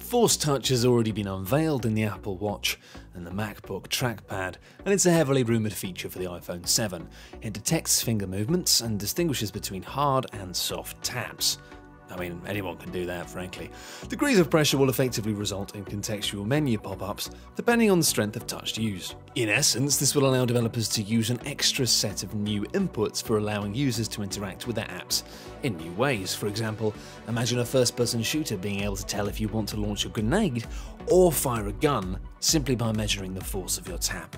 Force Touch has already been unveiled in the Apple Watch and the MacBook trackpad, and it's a heavily rumoured feature for the iPhone 7. It detects finger movements and distinguishes between hard and soft taps. I mean, anyone can do that, frankly. Degrees of pressure will effectively result in contextual menu pop-ups, depending on the strength of touch used. In essence, this will allow developers to use an extra set of new inputs for allowing users to interact with their apps in new ways. For example, imagine a first-person shooter being able to tell if you want to launch a grenade or fire a gun simply by measuring the force of your tap.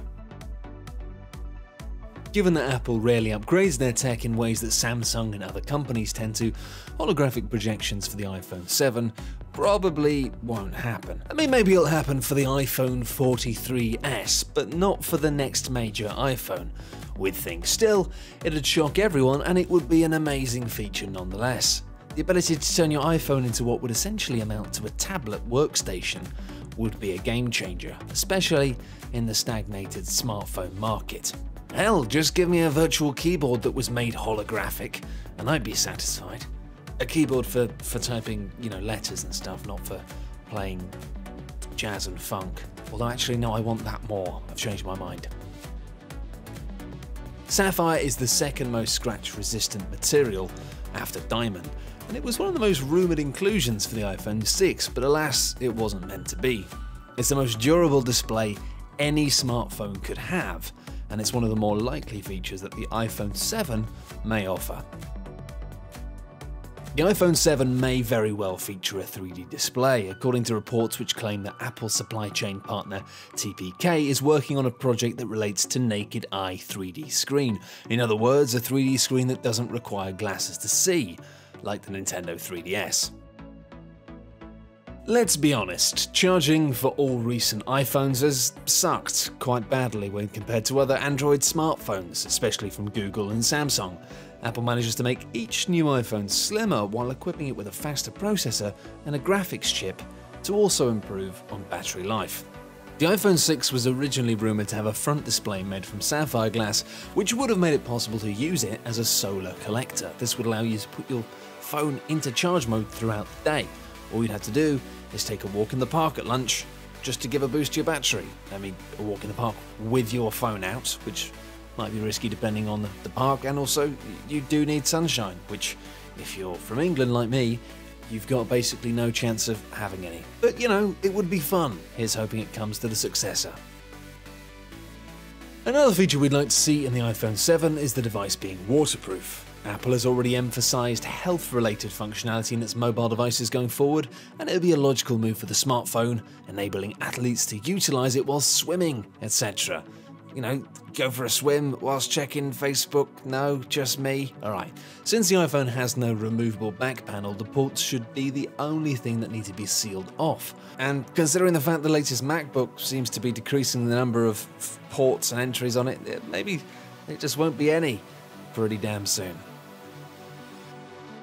Given that Apple rarely upgrades their tech in ways that Samsung and other companies tend to, holographic projections for the iPhone 7 probably won't happen. I mean, maybe it'll happen for the iPhone 43s, but not for the next major iPhone. We'd think still, it'd shock everyone and it would be an amazing feature nonetheless. The ability to turn your iPhone into what would essentially amount to a tablet workstation would be a game changer, especially in the stagnated smartphone market. Hell, just give me a virtual keyboard that was made holographic, and I'd be satisfied. A keyboard for typing, letters and stuff, not for playing jazz and funk. Although actually, no, I want that more. I've changed my mind. Sapphire is the second most scratch-resistant material after diamond, and it was one of the most rumoured inclusions for the iPhone 6, but alas, it wasn't meant to be. It's the most durable display any smartphone could have, and it's one of the more likely features that the iPhone 7 may offer. The iPhone 7 may very well feature a 3D display, according to reports which claim that Apple's supply chain partner TPK is working on a project that relates to naked eye 3D screen. In other words, a 3D screen that doesn't require glasses to see, like the Nintendo 3DS. Let's be honest, charging for all recent iPhones has sucked quite badly when compared to other Android smartphones, especially from Google and Samsung. Apple manages to make each new iPhone slimmer while equipping it with a faster processor and a graphics chip to also improve on battery life. The iPhone 6 was originally rumoured to have a front display made from sapphire glass, which would have made it possible to use it as a solar collector. This would allow you to put your phone into charge mode throughout the day. All you'd have to do is take a walk in the park at lunch just to give a boost to your battery. I mean, a walk in the park with your phone out, which might be risky depending on the park, and also you do need sunshine, which if you're from England like me, you've got basically no chance of having any. But it would be fun. Here's hoping it comes to the successor. Another feature we'd like to see in the iPhone 7 is the device being waterproof. Apple has already emphasised health-related functionality in its mobile devices going forward, and it would be a logical move for the smartphone, enabling athletes to utilise it while swimming, etc. Go for a swim whilst checking Facebook? No, just me? Alright. Since the iPhone has no removable back panel, the ports should be the only thing that need to be sealed off. And considering the fact the latest MacBook seems to be decreasing the number of ports and entries on it, maybe it just won't be any pretty damn soon.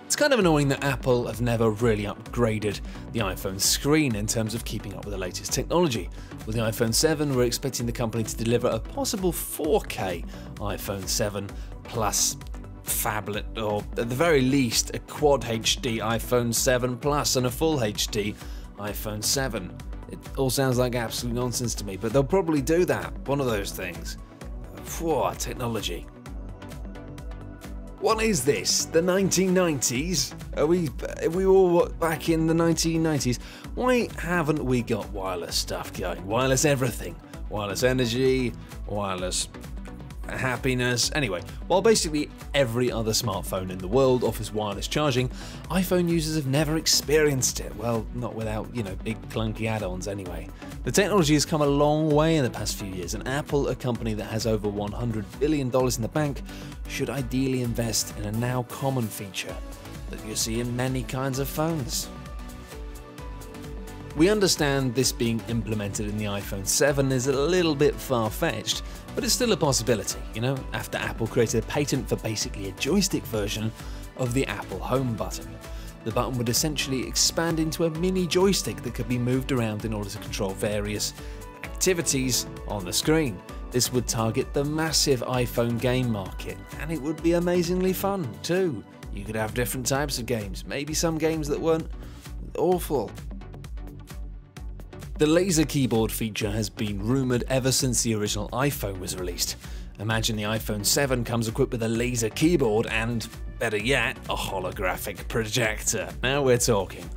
It's kind of annoying that Apple have never really upgraded the iPhone screen in terms of keeping up with the latest technology. With the iPhone 7, we're expecting the company to deliver a possible 4K iPhone 7 Plus phablet, or at the very least a Quad HD iPhone 7 Plus and a Full HD iPhone 7. It all sounds like absolute nonsense to me, but they'll probably do that, one of those things. Whoa, technology. What is this? The 1990s? Are we all back in the 1990s? Why haven't we got wireless stuff going? Wireless everything. Wireless energy, wireless happiness. Anyway, while basically every other smartphone in the world offers wireless charging, iPhone users have never experienced it. Well, not without, big clunky add-ons anyway. The technology has come a long way in the past few years, and Apple, a company that has over $100 billion in the bank, should ideally invest in a now common feature that you see in many kinds of phones. We understand this being implemented in the iPhone 7 is a little bit far-fetched, but it's still a possibility, after Apple created a patent for basically a joystick version of the Apple Home button. The button would essentially expand into a mini joystick that could be moved around in order to control various activities on the screen. This would target the massive iPhone game market, and it would be amazingly fun too. You could have different types of games, maybe some games that weren't awful. The laser keyboard feature has been rumoured ever since the original iPhone was released. Imagine the iPhone 7 comes equipped with a laser keyboard and, better yet, a holographic projector. Now we're talking.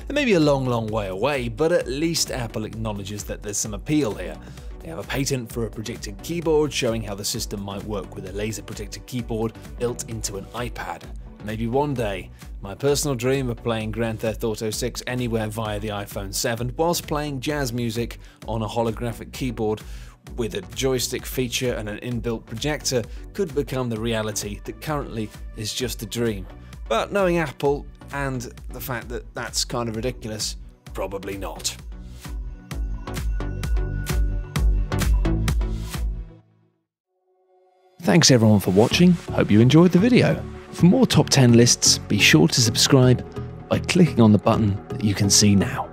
It may be a long way away, but at least Apple acknowledges that there's some appeal here. They have a patent for a projected keyboard showing how the system might work with a laser projected keyboard built into an iPad. Maybe one day, my personal dream of playing Grand Theft Auto 6 anywhere via the iPhone 7 whilst playing jazz music on a holographic keyboard with a joystick feature and an inbuilt projector could become the reality that currently is just a dream. But knowing Apple and the fact that that's kind of ridiculous, probably not. Thanks everyone for watching, hope you enjoyed the video. For more top 10 lists, be sure to subscribe by clicking on the button that you can see now.